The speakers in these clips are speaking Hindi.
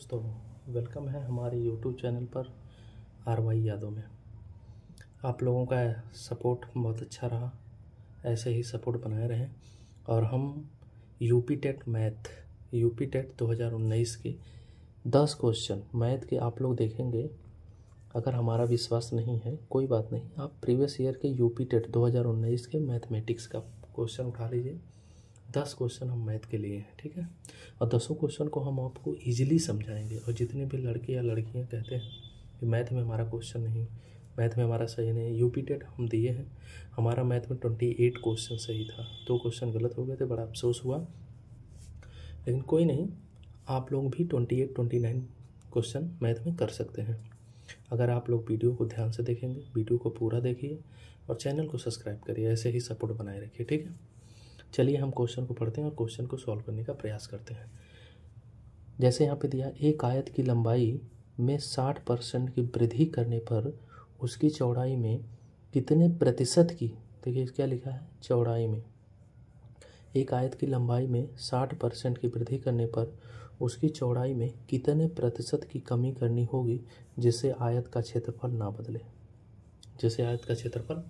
दोस्तों, वेलकम है हमारे यूट्यूब चैनल पर आर.वाई यादव में। आप लोगों का सपोर्ट बहुत अच्छा रहा, ऐसे ही सपोर्ट बनाए रहें। और हम यूपी टेट 2019 के 10 क्वेश्चन मैथ के आप लोग देखेंगे। अगर हमारा विश्वास नहीं है कोई बात नहीं, आप प्रीवियस ईयर के यूपी टेट 2019 के मैथमेटिक्स का क्वेश्चन उठा लीजिए। 10 क्वेश्चन हम मैथ के लिए हैं, ठीक है। और 10 क्वेश्चन को हम आपको इजीली समझाएंगे। और जितने भी लड़के या लड़कियां कहते हैं कि मैथ में हमारा क्वेश्चन नहीं, मैथ में हमारा सही नहीं, यूपी टेट हम दिए हैं, हमारा मैथ में 28 क्वेश्चन सही था, 2 क्वेश्चन गलत हो गए थे, बड़ा अफसोस हुआ। लेकिन कोई नहीं, आप लोग भी 28-29 क्वेश्चन मैथ में कर सकते हैं अगर आप लोग वीडियो को ध्यान से देखेंगे। वीडियो को पूरा देखिए और चैनल को सब्सक्राइब करिए, ऐसे ही सपोर्ट बनाए रखिए, ठीक है। चलिए हम क्वेश्चन को पढ़ते हैं और क्वेश्चन को सॉल्व करने का प्रयास करते हैं। जैसे यहाँ पे दिया, एक आयत की लंबाई में 60% की वृद्धि करने पर उसकी चौड़ाई में कितने प्रतिशत की, देखिए क्या लिखा है, चौड़ाई में। एक आयत की लंबाई में 60% की वृद्धि करने पर उसकी चौड़ाई में कितने प्रतिशत की कमी करनी होगी जिससे आयत का क्षेत्रफल ना बदले, जिससे आयत का क्षेत्रफल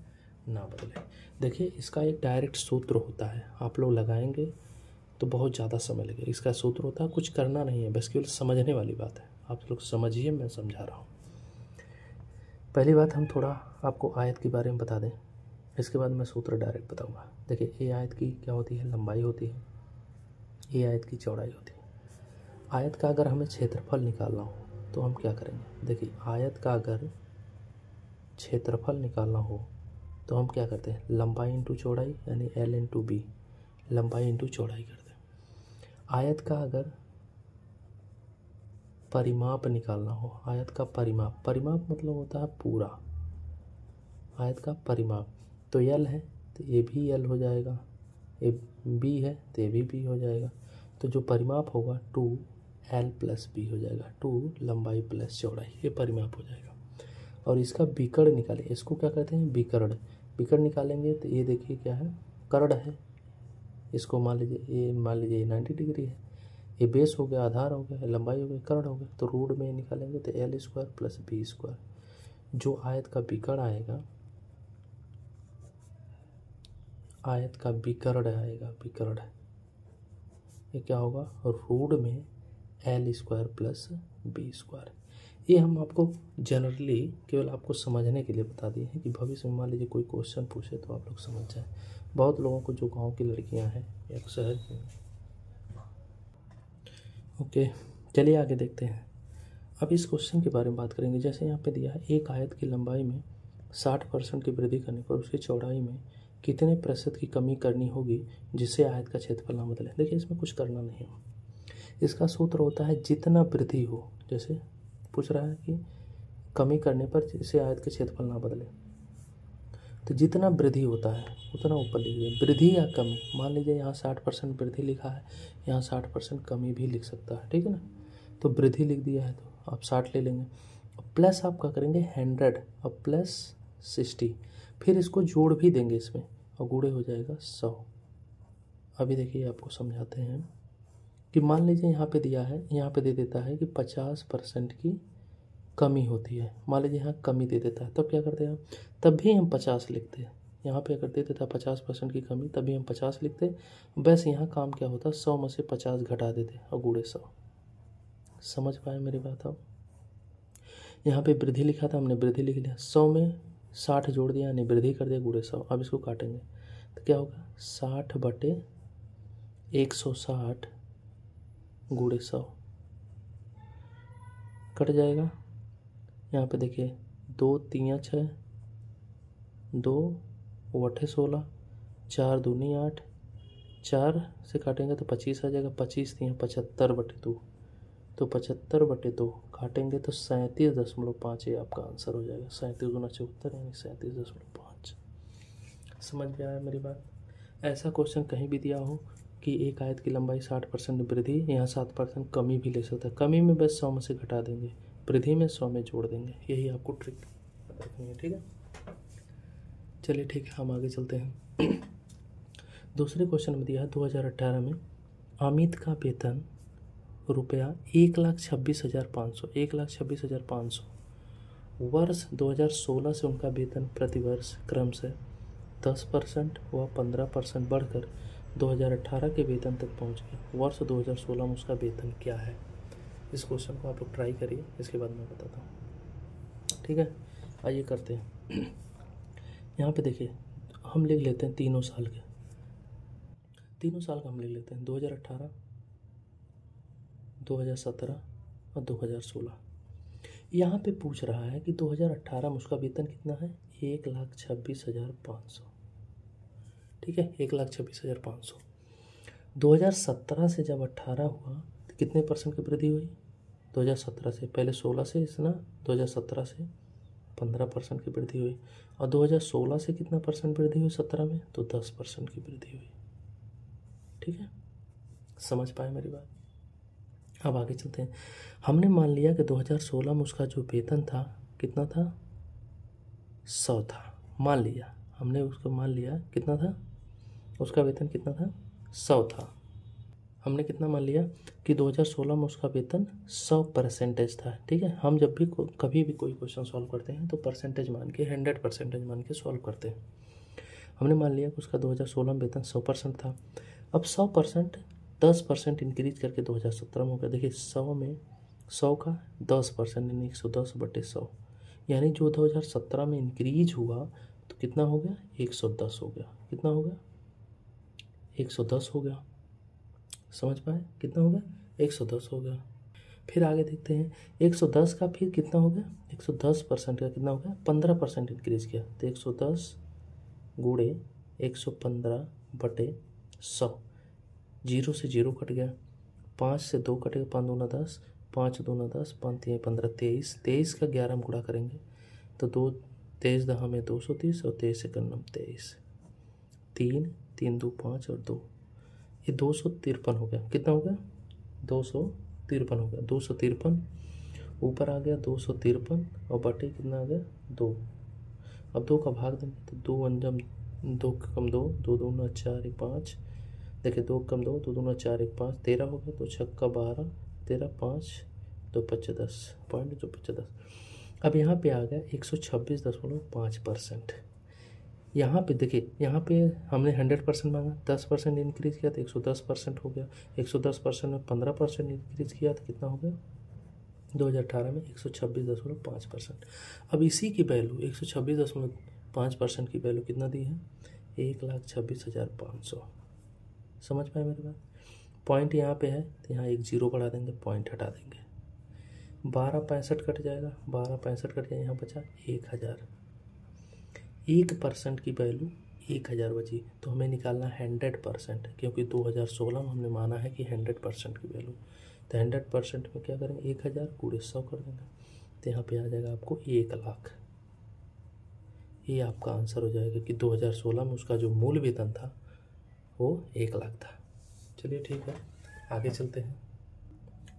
ना बदले। देखिए इसका एक डायरेक्ट सूत्र होता है, आप लोग लगाएंगे तो बहुत ज़्यादा समय लगेगा। इसका सूत्र होता है, कुछ करना नहीं है, बस केवल समझने वाली बात है। आप लोग समझिए, मैं समझा रहा हूँ। पहली बात, हम थोड़ा आपको आयत के बारे में बता दें, इसके बाद मैं सूत्र डायरेक्ट बताऊँगा। देखिए ए आयत की क्या होती है, लंबाई होती है, ए आयत की चौड़ाई होती है। आयत का अगर हमें क्षेत्रफल निकालना हो तो हम क्या करेंगे, देखिए आयत का अगर क्षेत्रफल निकालना हो तो हम क्या करते हैं, लंबाई इंटू चौड़ाई, यानी L इंटू बी, लंबाई इंटू चौड़ाई करते हैं। आयत का अगर परिमाप निकालना हो, आयत का परिमाप, परिमाप मतलब होता है पूरा, आयत का परिमाप, तो L है तो ये भी L हो जाएगा, ये B है तो ये भी B हो जाएगा। तो जो परिमाप होगा 2L प्लस B हो जाएगा, 2 लंबाई प्लस चौड़ाई, ये परिमाप हो जाएगा। और इसका विकर्ण निकालें, इसको क्या कहते हैं, विकर्ण। विकर्ण निकालेंगे तो ये देखिए क्या है, कर्ण है, इसको मान लीजिए 90 डिग्री है, ये बेस हो गया, आधार हो गया, लंबाई हो गई, कर्ण हो गया। तो रूट में निकालेंगे तो L² प्लस B²। जो आयत का विकर्ण आएगा, आयत का विकर्ण आएगा, विकर्ण ये क्या होगा, रूट में L² प्लस B²। ये हम आपको जनरली केवल आपको समझने के लिए बता दिए हैं कि भविष्य में मान लीजिए कोई क्वेश्चन पूछे तो आप लोग समझ जाए। बहुत लोगों को जो गांव की लड़कियां हैं या शहर की, ओके चलिए आगे देखते हैं। अब इस क्वेश्चन के बारे में बात करेंगे। जैसे यहाँ पे दिया है, एक आयत की लंबाई में 60% की वृद्धि करने पर उसकी चौड़ाई में कितने प्रतिशत की कमी करनी होगी जिससे आयत का क्षेत्रफल ना बदले। देखिए इसमें कुछ करना नहीं है, इसका सूत्र होता है जितना वृद्धि हो, जैसे पूछ रहा है कि कमी करने पर जिससे आयत के क्षेत्रफल ना बदले, तो जितना वृद्धि होता है उतना ऊपर लिखिए, वृद्धि या कमी। मान लीजिए यहाँ 60% वृद्धि लिखा है, यहाँ 60% कमी भी लिख सकता है, ठीक है ना। तो वृद्धि लिख दिया है तो आप 60 ले लेंगे, प्लस आप क्या करेंगे 100 और प्लस 60, फिर इसको जोड़ भी देंगे इसमें और गुणे हो जाएगा 100। अभी देखिए आपको समझाते हैं कि मान लीजिए यहाँ पे दिया है, यहाँ पे दे देता है कि 50% की कमी होती है, मान लीजिए यहाँ कमी दे देता है, तब क्या करते हैं, तब भी हम 50 लिखते हैं। यहाँ पे अगर दे देता 50% की कमी, तभी हम 50 लिखते। बस यहाँ काम क्या होता, 100 में से 50 घटा देते और गुणे 100। समझ पाए मेरी बात आप। यहाँ पे वृद्धि लिखा था, हमने वृद्धि लिख लिया, 100 में 60 जोड़ दिया यानी वृद्धि कर दिया, गुणे 100। अब इसको काटेंगे तो क्या होगा, 60/160 गुणे 100 कट जाएगा। यहाँ पे देखिए 2 3 6, 2 8 16, 4 दूनी 8, 4 से काटेंगे तो 25 आ जाएगा, 25 3 75/2, तो 75/2 काटेंगे तो 37.5, ये आपका आंसर हो जाएगा। 37 गुना 74 यानी 37.5। समझ में आया मेरी बात। ऐसा क्वेश्चन कहीं भी दिया हो कि एक आयत की लंबाई 60% वृद्धि, यहाँ 7% कमी भी ले सकता है। कमी में बस 100 में से घटा देंगे, वृद्धि में 100 में जोड़ देंगे, यही आपको ट्रिक रखनी है, ठीक है। चलिए ठीक है, हम आगे चलते हैं। दूसरे क्वेश्चन में दिया है, 2018 में अमित का वेतन रुपया 1,26,500, 1,26,500। वर्ष 2016 से उनका वेतन प्रतिवर्ष क्रमशः 10% व 15% बढ़कर 2018 के वेतन तक पहुंच गया। वर्ष 2016 में उसका वेतन क्या है? इस क्वेश्चन को आप लोग ट्राई करिए, इसके बाद मैं बताता हूँ। ठीक है, आइए करते हैं। यहाँ पे देखिए, हम लिख लेते हैं तीनों साल का हम लिख लेते हैं, 2018, 2017 और 2016। यहाँ पे पूछ रहा है कि 2018 में उसका वेतन कितना है, 1,26,500। ठीक है, 1,26,500। 2017 से जब 18 हुआ तो कितने परसेंट की वृद्धि हुई? 2017 से, पहले 16 से इतना, 2017 से 15% की वृद्धि हुई। और 2016 से कितना परसेंट वृद्धि हुई 17 में? तो 10% की वृद्धि हुई। ठीक है, समझ पाए मेरी बात? अब आगे चलते हैं। हमने मान लिया कि 2016 में उसका जो वेतन था कितना था, 100 था। मान लिया, हमने उसको मान लिया कितना था, उसका वेतन कितना था, 100 था। हमने कितना मान लिया कि 2016 में उसका वेतन 100% था। ठीक है, हम जब भी कभी भी कोई क्वेश्चन सॉल्व करते हैं तो परसेंटेज मान के, 100% मान के सॉल्व करते हैं। हमने मान लिया कि उसका 2016 में वेतन 100% था। अब 100% 10% इंक्रीज करके 2017 में हो गया। देखिए, 100 में 100 का 10% यानी 110/100, यानी जो 2017 में इंक्रीज हुआ तो कितना हो गया, 110 हो गया। कितना हो गया, 110 हो गया। समझ पाए? कितना हो गया, 110 हो गया। फिर आगे देखते हैं, 110 का फिर कितना हो गया, 110% का कितना हो गया, 15% इंक्रीज किया तो 110 गुणे 115/100। 0 से 0 कट गया, 5 से 2 कटेगा, 5 दूना 10, 5 दूना 10, 5 3 15, 23। 23 का 11 हम गुणा करेंगे तो 2 23 दहा में 230 और 23 1 23, 3 3 2 5 और 2, ये 253 हो गया। कितना हो गया, 253 हो गया। 253 ऊपर आ गया, 253 और बटे कितना आ गया, 2। अब 2 का भाग देंगे तो 2 अंजम 2 कम 2, 2 दूना 4 1 5। देखिए, 2 कम 2, 2 दूना 4 1 5, 13 हो गया। 2 छक्का 12, 13 5 2 5 10, पॉइंट 2 5 10। अब यहाँ पे आ गया 126.5%। यहाँ पे देखिए, यहाँ पे हमने 100% मांगा, 10% इंक्रीज किया तो 110% हो गया। 110% में 15% इंक्रीज किया तो कितना हो गया, 2018 में 126.5%। अब इसी की वैल्यू 126.5% की वैल्यू कितना दी है, 1,26,500। समझ पाए मेरी बात? पॉइंट यहाँ पे है तो यहाँ एक 0 बढ़ा देंगे, पॉइंट हटा देंगे। 1265 कट जाएगा, 1265 कट जाएगा, यहाँ बचा 1000। 1% की वैल्यू 1000 बची, तो हमें निकालना 100%, क्योंकि 2016 में हमने माना है कि 100% की वैल्यू। तो 100% में क्या करेंगे, 1000 गुणे 100 कर देंगे तो यहाँ पे आ जाएगा आपको 1 लाख। ये आपका आंसर हो जाएगा कि 2016 में उसका जो मूल वेतन था वो 1 लाख था। चलिए ठीक है, आगे चलते हैं।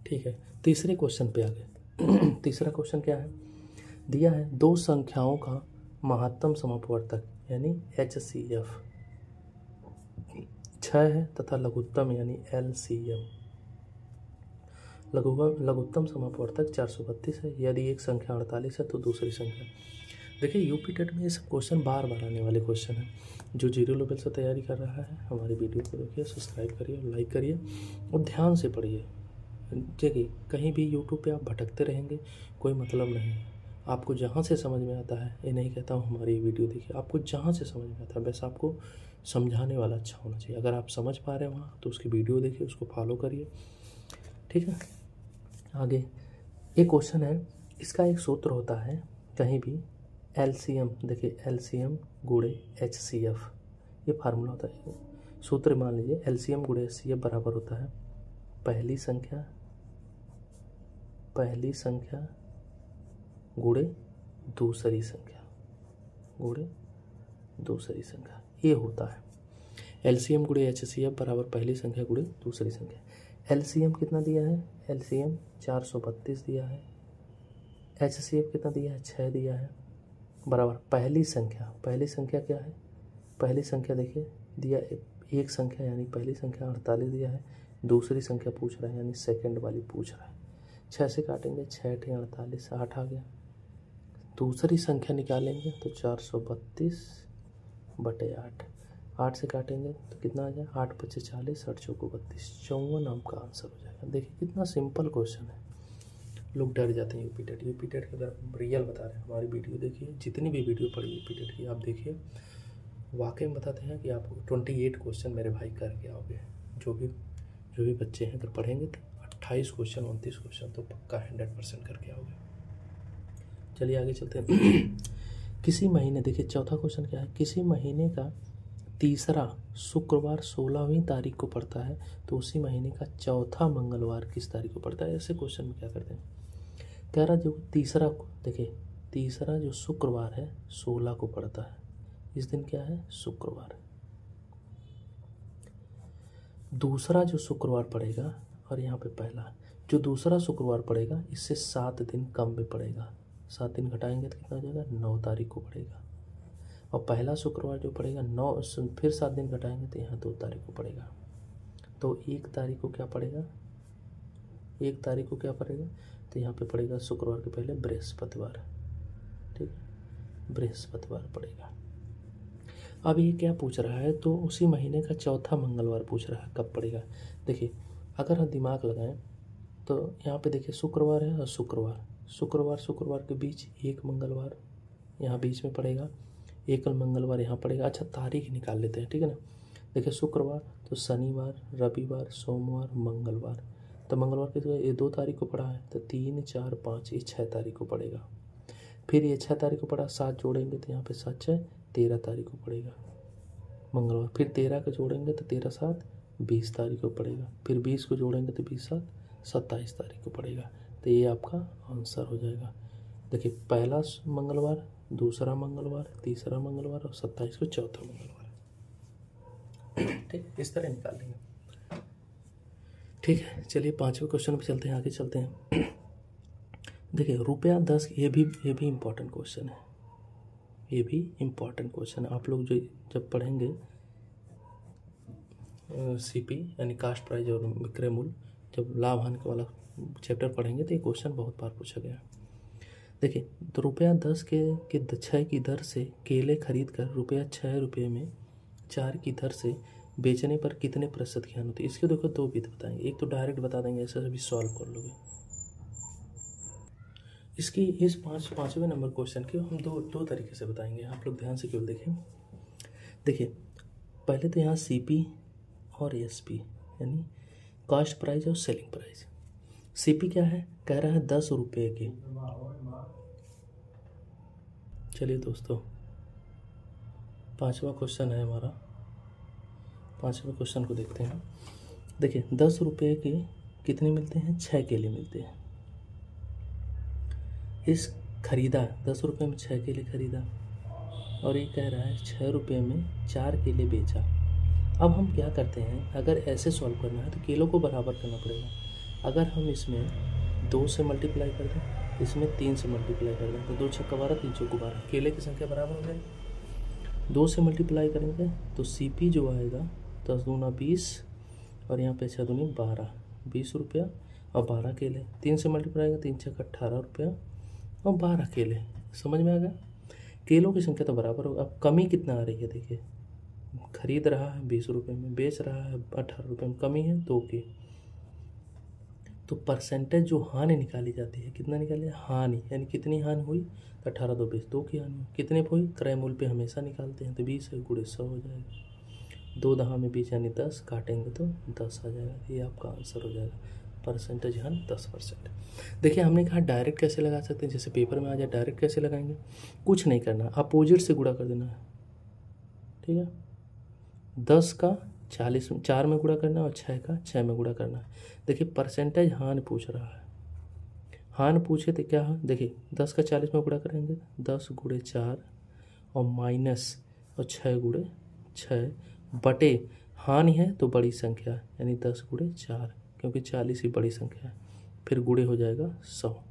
ठीक है, तीसरे क्वेश्चन पे आगे। तीसरा क्वेश्चन क्या है, दिया है दो संख्याओं का महत्तम समापवर्तक यानी HCF 6 है तथा लघुत्तम यानी LCM, लघुत्तम समापवर्तक 432 है। यदि एक संख्या 48 है तो दूसरी संख्या। देखिए, यूपी टेट में ये सब क्वेश्चन बार बार आने वाले क्वेश्चन हैं। जो जीरो लेवल से तैयारी कर रहा है, हमारी वीडियो को देखिए, सब्सक्राइब करिए, लाइक करिए और ध्यान से पढ़िए। देखिए, कहीं भी यूट्यूब पे आप भटकते रहेंगे, कोई मतलब नहीं। आपको जहाँ से समझ में आता है, ये नहीं कहता हूँ हमारी वीडियो देखिए, आपको जहाँ से समझ में आता है, बस आपको समझाने वाला अच्छा होना चाहिए। अगर आप समझ पा रहे हैं वहाँ, तो उसकी वीडियो देखिए, उसको फॉलो करिए। ठीक है, आगे एक क्वेश्चन है, इसका एक सूत्र होता है कहीं भी LCM। देखिए, LCM गुणे HCF, ये फार्मूला होता है। सूत्र मान लीजिए, LCM गुणे HCF बराबर होता है पहली संख्या गुणे दूसरी संख्या, ये होता है। LCM गुणे HCF बराबर पहली संख्या गुणे दूसरी संख्या। LCM कितना दिया है, LCM 432 दिया है। HCF कितना दिया है, 6 दिया है, बराबर पहली संख्या क्या है, पहली संख्या देखिए दिया एक संख्या यानी पहली संख्या 48 दिया है, दूसरी संख्या पूछ रहा है यानी सेकंड वाली पूछ रहा है। 6 से काटेंगे 6 × 48 8 आ गया। दूसरी संख्या निकालेंगे तो 432/8। 8 से काटेंगे तो कितना आ जाए 8 × 5 = 40 8 × 4 = 32 54 आपका आंसर हो जाएगा। देखिए कितना सिंपल क्वेश्चन है। लोग डर जाते हैं यूपी टेट की। अगर हम रियल बता रहे हैं, हमारी वीडियो देखिए, जितनी भी वीडियो पड़ी यूपी टेट की आप देखिए, वाकई में बताते हैं कि आप 28 क्वेश्चन मेरे भाई करके आओगे। जो भी बच्चे हैं अगर पढ़ेंगे तो 28 क्वेश्चन 29 क्वेश्चन तो पक्का 100% करके आओगे। चलिए आगे चलते हैं। किसी महीने, देखिए चौथा क्वेश्चन क्या है, किसी महीने का तीसरा शुक्रवार 16वीं तारीख को पड़ता है तो उसी महीने का चौथा मंगलवार किस तारीख को पड़ता है। ऐसे क्वेश्चन में क्या करते हैं, कह रहा जो तीसरा, देखिए तीसरा जो शुक्रवार है 16 को पड़ता है, इस दिन क्या है शुक्रवार। दूसरा जो शुक्रवार पड़ेगा, और यहाँ पे पहला जो दूसरा शुक्रवार पड़ेगा इससे 7 दिन कम में पड़ेगा। 7 दिन घटाएंगे तो कितना हो जाएगा 9 तारीख को पड़ेगा। और पहला शुक्रवार जो पड़ेगा 9, फिर 7 दिन घटाएंगे तो यहाँ 2 तारीख को पड़ेगा। तो 1 तारीख को क्या पड़ेगा, 1 तारीख को क्या पड़ेगा, तो यहाँ पे पड़ेगा शुक्रवार के पहले बृहस्पतिवार। ठीक, बृहस्पतिवार पड़ेगा। अब ये क्या पूछ रहा है, तो उसी महीने का चौथा मंगलवार पूछ रहा है कब पड़ेगा। देखिए अगर हम दिमाग लगाएं तो यहाँ पे देखिए शुक्रवार है और शुक्रवार के बीच एक मंगलवार यहाँ बीच में पड़ेगा, एक मंगलवार यहाँ पड़ेगा। अच्छा तारीख निकाल लेते हैं, ठीक है ना। देखिए शुक्रवार तो शनिवार, रविवार, सोमवार, मंगलवार। तो मंगलवार के तो ये 2 तारीख को पड़ा है तो 3 4 5 ये 6 तारीख को पड़ेगा। फिर ये 6 तारीख को पड़ा, 7 जोड़ेंगे तो यहाँ पे 7 6 13 तारीख को पड़ेगा मंगलवार। फिर 13 को जोड़ेंगे तो 13 7 20 तारीख को पड़ेगा। फिर 20 को जोड़ेंगे तो 20 7 27 तारीख को पड़ेगा। तो ये आपका आंसर हो जाएगा। देखिए पहला मंगलवार, दूसरा मंगलवार, तीसरा मंगलवार और 27 को चौथा मंगलवार। ठीक, इस तरह निकाल लेंगे। ठीक है, चलिए 5वें क्वेश्चन पे चलते हैं, आगे चलते हैं। देखिए ₹10, ये भी इम्पोर्टेंट क्वेश्चन है। ये भी इम्पोर्टेंट क्वेश्चन है। आप लोग जो जब पढ़ेंगे सीपी यानी कास्ट प्राइस और विक्रय मूल्य, जब लाभ हानि वाला चैप्टर पढ़ेंगे तो ये क्वेश्चन बहुत बार पूछा गया। देखिए तो ₹10 के 6 की दर से केले खरीद कर ₹6 में 4 की दर से बेचने पर कितने प्रतिशत की हानि होती है। इसके देखो 2 विधि बताएंगे। एक तो डायरेक्ट बता देंगे, ऐसे सभी सॉल्व कर लोगे। इसकी इस 5वें नंबर क्वेश्चन के हम दो तरीके से बताएंगे। आप लोग ध्यान से केवल देखें। देखिए पहले तो यहाँ सीपी और एसपी यानी कॉस्ट प्राइस और सेलिंग प्राइस। सीपी क्या है, कह रहा है 10 रुपये के। चलिए दोस्तों 5वां क्वेश्चन है हमारा। 5वें क्वेश्चन को देखते हैं। देखिए 10 रुपये के कितने मिलते हैं, 6 केले मिलते हैं। इस खरीदा 10 रुपये में 6 केले खरीदा और ये कह रहा है 6 रुपये में 4 केले बेचा। अब हम क्या करते हैं, अगर ऐसे सॉल्व करना है तो केलों को बराबर करना पड़ेगा। अगर हम इसमें 2 से मल्टीप्लाई कर दें, इसमें 3 से मल्टीप्लाई कर दें तो 2 6 12 3 4 12 केले की संख्या बराबर हो जाएगी। 2 से मल्टीप्लाई करेंगे तो सीपी जो आएगा 10 दूना 20 और यहाँ पे 6 दूनी 12, 20 रुपया और 12 केले। 3 से मल्टीप्लाई करेंगे 3 6 18 रुपया और 12 केले। समझ में आ गया, केलों की संख्या तो बराबर होगा। अब कमी कितना आ रही है, देखिए खरीद रहा है 20 रुपये में, बेच रहा है 18 रुपये में, कमी है 2 की। तो परसेंटेज जो हानि निकाली जाती है, कितना निकाली है हानि, यानी कितनी हानि हुई, 18 2 20 2 की हानि। कितने हुई, क्रय मूल्य पे हमेशा निकालते हैं तो 20 है गुणे 100 हो जाएगा। 2 दहा में 20 यानी 10, काटेंगे तो 10 आ जाएगा। ये आपका आंसर हो जाएगा। परसेंटेज हानि 10%। देखिए हमने कहा डायरेक्ट कैसे लगा सकते हैं, जैसे पेपर में आ जाए डायरेक्ट कैसे लगाएंगे। कुछ नहीं करना, अपोजिट से गुणा कर देना है। ठीक है, 10 का 40 4 में गुणा करना और 6 का 6 में गुणा करना है। देखिए परसेंटेज हानि पूछ रहा है। हानि पूछे तो क्या है, देखिए 10 का 40 में गुणा करेंगे 10 गुणे 4 और माइनस और 6 गुणे 6 बटे हानि है तो बड़ी संख्या यानी 10 गुणे 4, क्योंकि 40 ही बड़ी संख्या है। फिर गुणे हो जाएगा 100।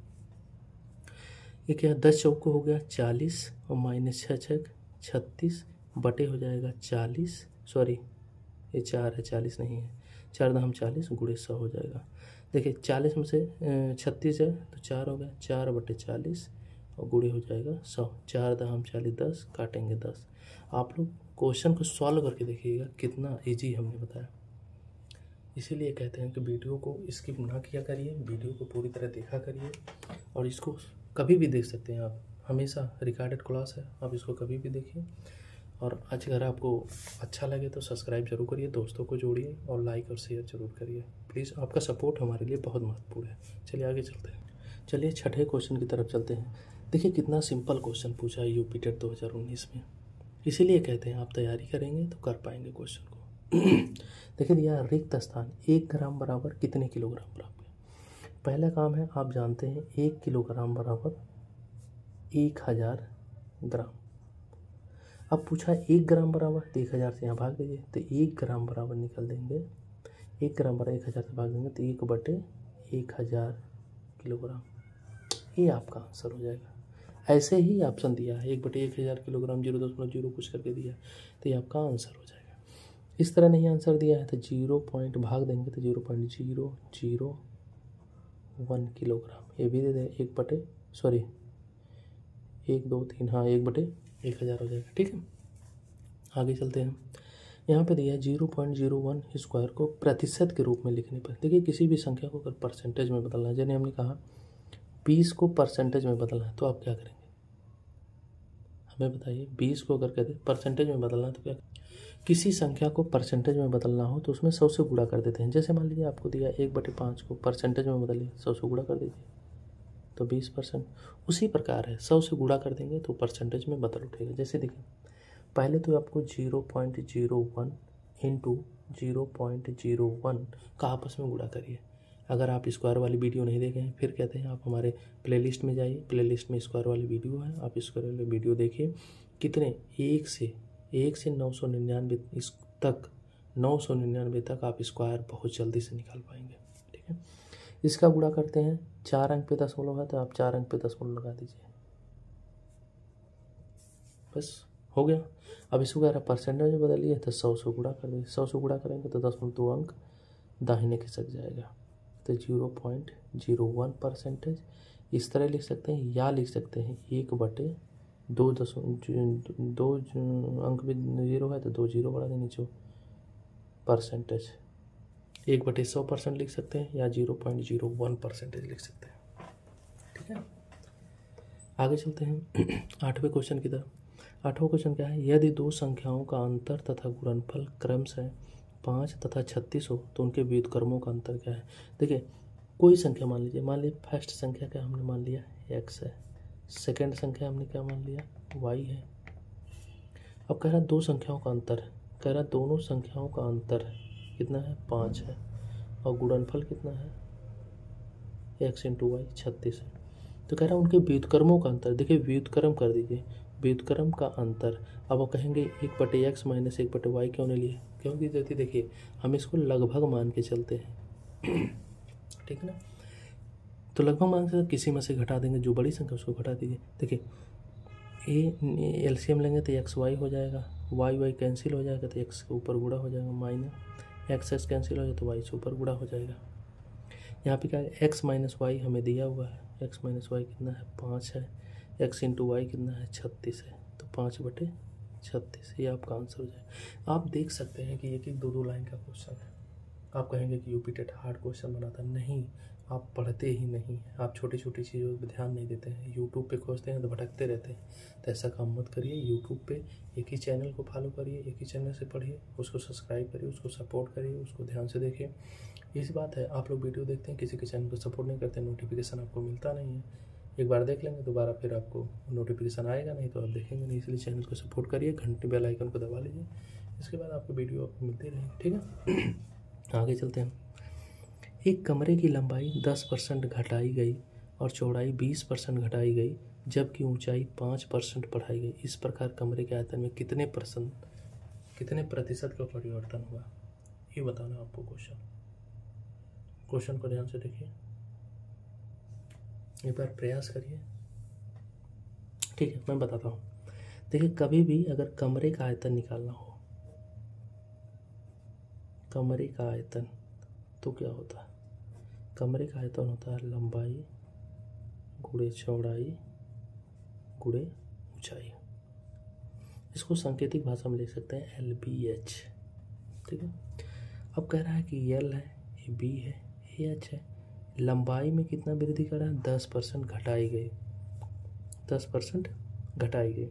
ये क्या 10 चौको हो गया 40 और माइनस 6 6 36 बटे हो जाएगा 40, सॉरी ये 4 है 40 नहीं है, 4 दहम 40 गुणे 100 हो जाएगा। देखिए 40 में से 36 है तो 4 हो गया, 4/40 और गुणे हो जाएगा 100। 4 दहम 40 10, काटेंगे 10। आप लोग क्वेश्चन को सॉल्व करके देखिएगा कितना ईजी हमने बताया। इसीलिए कहते हैं कि वीडियो को स्किप ना किया करिए, वीडियो को पूरी तरह देखा करिए। और इसको कभी भी देख सकते हैं आप, हमेशा रिकॉर्डेड क्लास है, आप इसको कभी भी देखिए। और आज अगर आपको अच्छा लगे तो सब्सक्राइब जरूर करिए, दोस्तों को जोड़िए और लाइक और शेयर जरूर करिए प्लीज़। आपका सपोर्ट हमारे लिए बहुत महत्वपूर्ण है। चलिए आगे चलते हैं। चलिए छठे क्वेश्चन की तरफ चलते हैं। देखिए कितना सिंपल क्वेश्चन पूछा है यूपी टेट 2019 में। इसीलिए कहते हैं आप तैयारी करेंगे तो कर पाएंगे क्वेश्चन को। देखिए दिया रिक्त स्थान 1 ग्राम बराबर कितने किलोग्राम बराबर। पहला काम है, आप जानते हैं 1 किलोग्राम बराबर 1000 ग्राम। अब पूछा 1 ग्राम बराबर, तो 1000 से यहाँ भाग दीजिए, तो 1 ग्राम बराबर निकल देंगे, 1 ग्राम बराबर 1000 से भाग देंगे तो 1/1000 किलोग्राम। ये आपका आंसर हो जाएगा। ऐसे ही ऑप्शन दिया है 1/1000 किलोग्राम 0.0 कुछ करके दिया, तो ये आपका आंसर हो जाएगा। इस तरह नहीं आंसर दिया है तो 0 पॉइंट भाग देंगे तो 0.001 किलोग्राम। ये भी दे दें 1 2 3, हाँ 1/1000 हो जाएगा। ठीक है, आगे चलते हैं। यहाँ पे दिया 0.01 स्क्वायर को प्रतिशत के रूप में लिखने पर। देखिए किसी भी संख्या को अगर परसेंटेज में बदलना है, जैसे हमने कहा 20 को परसेंटेज में बदलना है तो आप क्या करेंगे, हमें बताइए। 20 को अगर कहते परसेंटेज में बदलना है तो क्या, किसी संख्या को परसेंटेज में बदलना हो तो उसमें 100 से गुणा कर देते हैं। जैसे मान लीजिए आपको दिया 1/5 को परसेंटेज में बदलिए, 100 से गुणा कर दीजिए तो 20%। उसी प्रकार है, 100 से गुणा कर देंगे तो परसेंटेज में बदल उठेगा। जैसे देखिए पहले तो आपको 0.01 इंटू 0.01 का आपस में गुणा करिए। अगर आप स्क्वायर वाली वीडियो नहीं देखे हैं फिर कहते हैं आप हमारे प्लेलिस्ट में जाइए, प्लेलिस्ट में स्क्वायर वाली वीडियो है, आप स्क्वायर वाली वीडियो देखिए। कितने 1 से 999 इस तक 999 तक आप स्क्वायर बहुत जल्दी से निकाल पाएंगे। ठीक है, इसका गुणा करते हैं, 4 अंक पे दशमलव है तो आप 4 अंक पे दशमलव लगा दीजिए, बस हो गया। अब इसको अगर परसेंटेज में बदलिए तो 100 से गुणा कर दीजिए, 100 से गुणा करेंगे तो 10.2 अंक दाहिने खिसक जाएगा तो 0.01%। इस तरह लिख सकते हैं या लिख सकते हैं 1/2 दो अंक में 0 है तो 2 0 बढ़ा दें नीचे परसेंटेज, 1/100% लिख सकते हैं या 0.01% लिख सकते हैं। ठीक है, आगे चलते हैं 8वें क्वेश्चन की तरफ। 8वां क्वेश्चन क्या है, यदि दो संख्याओं का अंतर तथा गुणनफल क्रमशः 5 तथा 36 हो तो उनके व्युत्क्रमों का अंतर क्या है। देखिए कोई संख्या मान लीजिए फर्स्ट संख्या क्या हमने मान लिया x है, सेकंड संख्या हमने क्या मान लिया y है। अब कह रहा दो संख्याओं का अंतर, कह रहा दोनों संख्याओं का अंतर कितना है 5 है और गुणनफल कितना है x × y 36 है। तो कह रहा उनके व्युत्क्रमों का अंतर। देखिए व्युत्क्रम कर दीजिए, व्युत्क्रम का अंतर। अब वो कहेंगे 1/x माइनस 1/y क्यों नहीं लिए, क्योंकि देखिए हम इसको लगभग मान के चलते हैं। ठीक है ना, तो लगभग मान के किसी में से घटा देंगे, जो बड़ी संख्या उसको घटा दीजिए। देखिए ए एलसीएम लेंगे तो एक्स वाई हो जाएगा, वाई वाई कैंसिल हो जाएगा तो एक्स के ऊपर गुणा हो जाएगा, माइनस एक्स कैंसिल हो जाए तो वाई से ऊपर गुणा हो जाएगा। यहाँ पे क्या है एक्स माइनस वाई हमें दिया हुआ है, एक्स माइनस वाई कितना है 5 है, एक्स इंटू वाई कितना है 36 है, तो 5/36 ये आपका आंसर हो जाएगा। आप देख सकते हैं कि 1-1 2-2 लाइन का क्वेश्चन है। आप कहेंगे कि यूपी टेट हार्ड क्वेश्चन बनाता नहीं, आप पढ़ते ही नहीं, आप छोटी छोटी चीज़ों पर ध्यान नहीं देते हैं, यूट्यूब पे खोजते हैं तो भटकते रहते हैं। तो ऐसा काम मत करिए, यूट्यूब पे एक ही चैनल को फॉलो करिए, एक ही चैनल से पढ़िए, उसको सब्सक्राइब करिए, उसको सपोर्ट करिए, उसको ध्यान से देखिए। इसी बात है, आप लोग वीडियो देखते हैं किसी के चैनल को सपोर्ट नहीं करते, नोटिफिकेशन आपको मिलता नहीं है। एक बार देख लेंगे दोबारा फिर आपको नोटिफिकेशन आएगा नहीं तो आप देखेंगे नहीं, इसलिए चैनल को सपोर्ट करिए, घंटे बेल आइकन को दबा लीजिए, इसके बाद आपको वीडियो आपको मिलती रहेगी। ठीक है, आगे चलते हैं। एक कमरे की लंबाई 10% घटाई गई और चौड़ाई 20% घटाई गई, जबकि ऊंचाई 5% बढ़ाई गई। इस प्रकार कमरे के आयतन में कितने प्रतिशत का परिवर्तन हुआ, ये बताना आपको क्वेश्चन को ध्यान से देखिए, एक बार प्रयास करिए। ठीक है, मैं बताता हूँ। देखिए कभी भी अगर कमरे का आयतन निकालना हो, कमरे का आयतन तो क्या होता है, कमरे का आयतन होता है लंबाई गुणे चौड़ाई गुणे ऊंचाई। इसको सांकेतिक भाषा में लिख सकते हैं LBH। ठीक है। अब कह रहा है कि L है, ये B है, ये H है। लंबाई में कितना वृद्धि कर रहा है, 10% घटाई गई, 10% घटाई गई।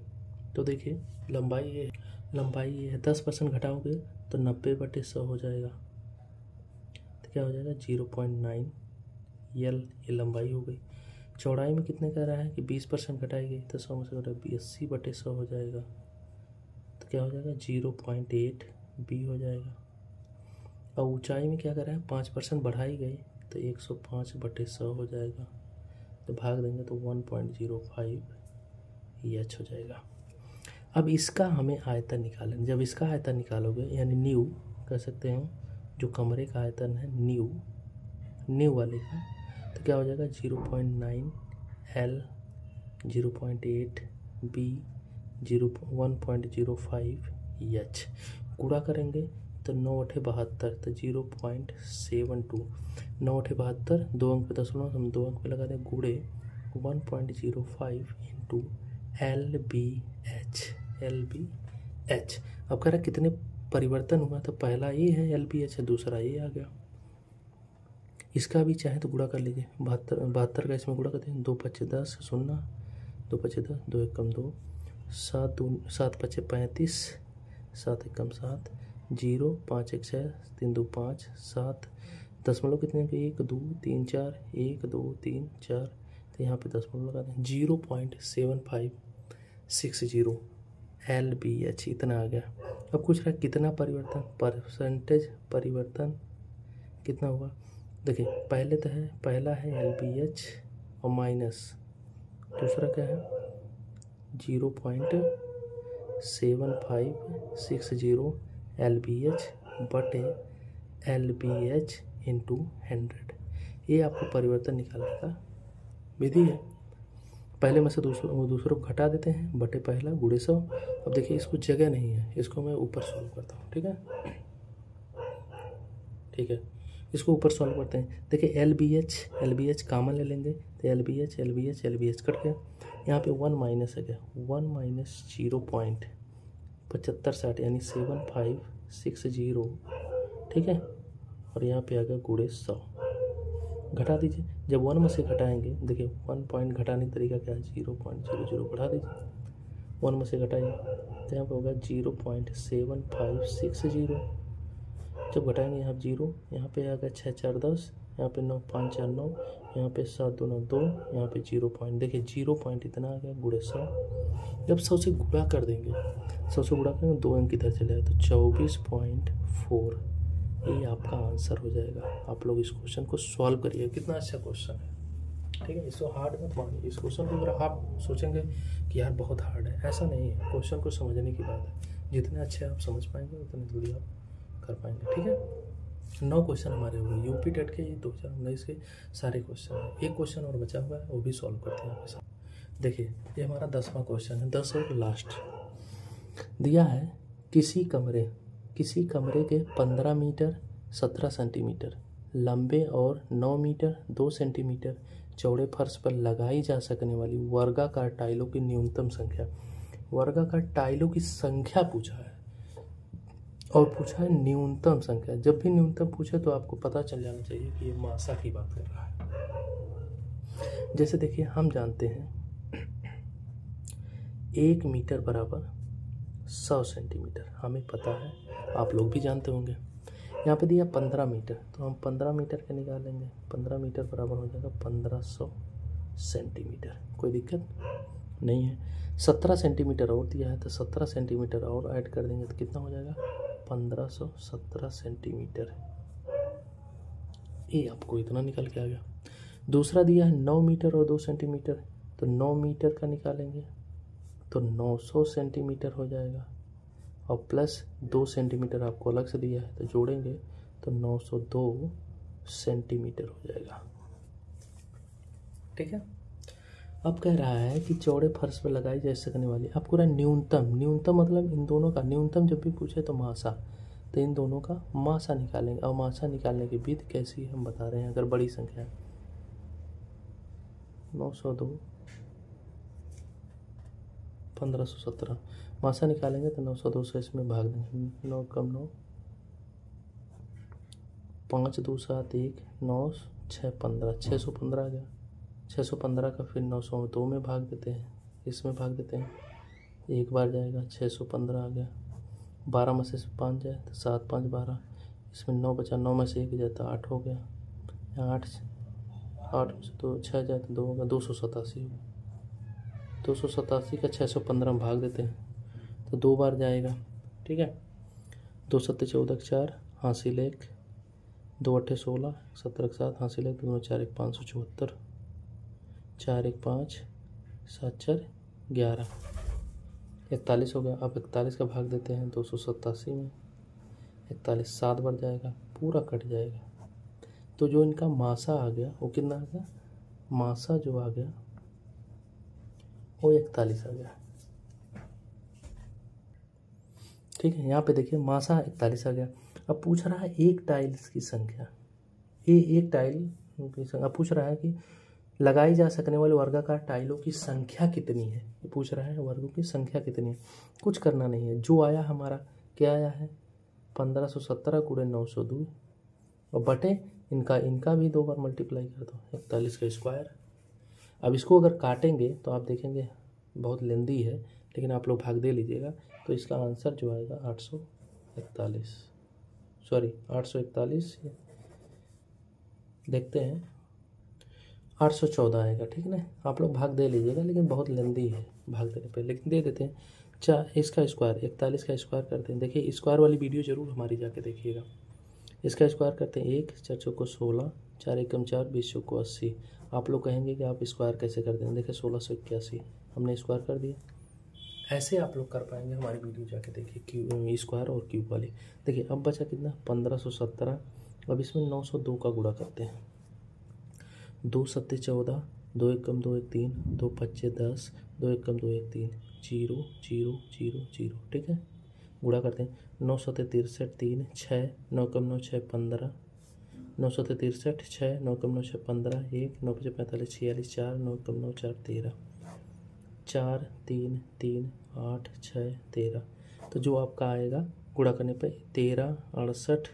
तो देखिए लंबाई ये है 10% घटाओगे तो 90/100 हो जाएगा। तो क्या हो जाएगा 0.9 L, ये लंबाई हो गई। चौड़ाई में कितने कह रहा है कि 20% घटाई गई, तो 100 में से घटा 80/100 हो जाएगा। तो क्या हो जाएगा 0.8 B हो जाएगा। और ऊंचाई में क्या कर रहा है 5% बढ़ाई गई, तो 105/100 हो जाएगा। तो भाग देंगे तो 1.05 H हो जाएगा। अब इसका हमें आयतन निकालेंगे। जब इसका आयतन निकालोगे यानी न्यू कह सकते हैं, जो कमरे का आयतन है न्यू वाले का, तो क्या हो जाएगा 0.9 L, 0.8 B, 1.05 H। गुणा करेंगे तो 9×8 = 72, तो 0.72, 9×8 = 2 अंक पे दशमलव, हम 2 अंक पे लगा दें, गुणे 1.05 इंटू LBH। अब कह रहा कितने परिवर्तन हुआ, तो पहला ये है LBH है, दूसरा ये आ गया। इसका भी चाहे तो गुणा कर लीजिए, 72 का इसमें गुणा करते हैं, 2 × 5 = 10, 0, 2 × 5 = 10, 2 × 1 = 2, 7 × 5 = 35, 7 × 1 = 7, 0, 5 × 1 = 6, 3 × 2 = 5, 7 दशमलव कितने के 1 2 3 4, 1 2 3 4, तो यहाँ पे दशमलव लगा दें, 0.7560 LBH इतना आ गया। अब कुछ रहा कितना परिवर्तन, परसेंटेज परिवर्तन कितना हुआ। देखिए पहला है LBH और माइनस दूसरा क्या है 0.7560 LBH बटे LBH इंटू 100। ये आपको परिवर्तन निकालने का विधि है। पहले में से दूसरों को घटा देते हैं, बटे पहला गुणे 100। अब देखिए इसको जगह नहीं है, इसको मैं ऊपर सॉल्व करता हूँ। ठीक है, इसको ऊपर सॉल्व करते हैं। देखिए LBH कॉमन ले लेंगे, तो LBH कट गया। यहाँ पे 1 माइनस है, क्या 1 माइनस 0.7560 यानी 7560। ठीक है, और यहाँ पे आ गया गुणे 100। घटा दीजिए, जब 1 में से घटाएंगे, देखिए 1 पॉइंट घटाने का तरीका क्या है, 0.00 बढ़ा दीजिए, 1 में से घटाइए, तो यहाँ पे होगा 0.7560। जब घटाएंगे यहाँ 0, यहाँ पे आ गया 6 4 10, यहाँ पे 9 5 4 9, यहाँ पे 7 2 9 2, यहाँ पे 0 पॉइंट, देखिए 0 पॉइंट इतना आ गया गुणे 100। जब 100 से गुणा कर देंगे, 100 से गुणा करेंगे 2 अंक इधर चले आए, तो 24.4 ये आपका आंसर हो जाएगा। आप लोग इस क्वेश्चन को सॉल्व करिए, कितना अच्छा क्वेश्चन है। ठीक है, इसको हार्ड मत मानिए। इस क्वेश्चन को अगर आप सोचेंगे कि यार बहुत हार्ड है, ऐसा नहीं है। क्वेश्चन को समझने की बात है, जितने अच्छे आप समझ पाएंगे उतनी जल्दी आप कर पाएंगे। ठीक है, 9 क्वेश्चन हमारे हो गए यूपी टेट के, 2019 के सारे क्वेश्चन हैं। एक क्वेश्चन और बचा हुआ है, वो भी सॉल्व करते हैं आपके साथ। देखिए ये हमारा 10वां क्वेश्चन है, 10 और लास्ट दिया है। किसी कमरे के 15 मीटर 17 सेंटीमीटर लंबे और 9 मीटर 2 सेंटीमीटर चौड़े फर्श पर लगाई जा सकने वाली वर्गाकार टाइलों की न्यूनतम संख्या। वर्गाकार टाइलों की संख्या पूछा है और पूछा है न्यूनतम संख्या। जब भी न्यूनतम पूछे तो आपको पता चल जाना चाहिए कि ये मासा की बात कर रहा है। जैसे देखिए हम जानते हैं 1 मीटर बराबर 100 सेंटीमीटर, हमें पता है, आप लोग भी जानते होंगे। यहाँ पे दिया 15 मीटर, तो हम 15 मीटर के निकालेंगे। 15 मीटर बराबर हो जाएगा 1500 सेंटीमीटर, कोई दिक्कत नहीं है। 17 सेंटीमीटर और दिया है, तो 17 सेंटीमीटर और ऐड कर देंगे तो कितना हो जाएगा 1517 सेंटीमीटर। ये आपको इतना निकल के आ गया। दूसरा दिया है 9 मीटर और 2 सेंटीमीटर, तो 9 मीटर का निकालेंगे तो 900 सेंटीमीटर हो जाएगा, और प्लस 2 सेंटीमीटर आपको अलग से दिया है, तो जोड़ेंगे तो 902 सेंटीमीटर हो जाएगा। ठीक है, अब कह रहा है कि चौड़े फर्श पर लगाई जा सकने वाली, आपको रहा न्यूनतम मतलब इन दोनों का न्यूनतम जब भी पूछे तो मासा, तो इन दोनों का मासा निकालेंगे। और मासा निकालने की विधि कैसी है हम बता रहे हैं। अगर बड़ी संख्या है 902 1517, मासा निकालेंगे तो 902 से इसमें भाग देंगे। 9 कम 9, 5 2 7 1 9 6 15, 615 आ गया। 615 का फिर 902 में भाग देते हैं, इसमें भाग देते हैं, एक बार जाएगा 615 आ गया। 12 में से 5 जाए तो 7 5 12, इसमें 9 बचा, 9 में से 1 जाए तो 8 हो गया। यहाँ 8 में से 2 6 जाए तो 2 होगा, 287 होगा। 287 का 615 में भाग देते हैं तो 2 बार जाएगा, ठीक है। 2 7 14 4 हासिल 1, 2 8 16 17 7 हासिल 1, 2 4 1 574, 4 1 5 7 4 11, 41 हो गया। अब 41 का भाग देते हैं 287 में, 41 7 बार जाएगा, पूरा कट जाएगा। तो जो इनका मासा आ गया वो कितना आ गया, मासा जो आ गया वो 41 आ गया, ठीक है। यहाँ पे देखिए मासा 41 आ गया। अब पूछ रहा है एक टाइल्स की संख्या, ये एक टाइल की संख्या पूछ रहा है कि लगाई जा सकने वाले वर्गाकार टाइलों की संख्या कितनी है। ये पूछ रहा है वर्गों की संख्या कितनी है। कुछ करना नहीं है, जो आया हमारा क्या आया है 1517 × 902 और बटे इनका भी 2 बार मल्टीप्लाई कर दो, 41 का स्क्वायर। अब इसको अगर काटेंगे तो आप देखेंगे बहुत लेंदी है, लेकिन आप लोग भाग दे लीजिएगा तो इसका आंसर जो आएगा 841 देखते हैं 814 आएगा, ठीक है ना। आप लोग भाग दे लीजिएगा, लेकिन बहुत लेंदी है भाग देने पे, लेकिन दे देते हैं। इसका स्क्वायर 41 का स्क्वायर करते हैं। देखिए स्क्वायर वाली वीडियो जरूर हमारी जाके देखिएगा। इसका स्क्वायर करते हैं 1 4 चौको 16, 4 एकम 4 20 चौको 80। आप लोग कहेंगे कि आप स्क्वायर कैसे करते हैं। देखिए 1681 हमने स्क्वायर कर दिया। ऐसे आप लोग कर पाएंगे, हमारी वीडियो जाके देखिए क्यू स्क्वायर और क्यूब वाली। देखिए अब बचा कितना 1517। अब इसमें 902 का गुणा करते हैं। 2 7 14, 2 एकम 2 1 3, 2 5 10, 2 एकम 2 1 3, 0 0 0 0, ठीक है। गुणा करते हैं 9 7 63 3 6, 9 कम 9 6 15, 9 7 63 6, 9 कम 9 6 15 1, 9 5 45 46 4, 9 कम 9 4 13, 4 3 3 8 6 13। तो जो आपका आएगा गुणा करने पे 13 68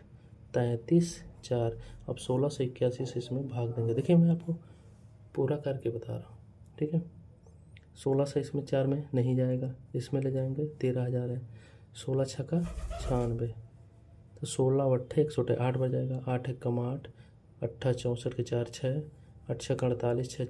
33 4। अब 1681 से इसमें भाग देंगे। देखिए मैं आपको पूरा करके बता रहा हूँ, ठीक है। 16 से इसमें 4 में नहीं जाएगा, इसमें ले जाएंगे 13,000 है। 16 छक्का 96, तो 16 अट्ठे 108 बार जाएगा। 8 1 कम 8, 8 64 के 4 6, 8 6 48 6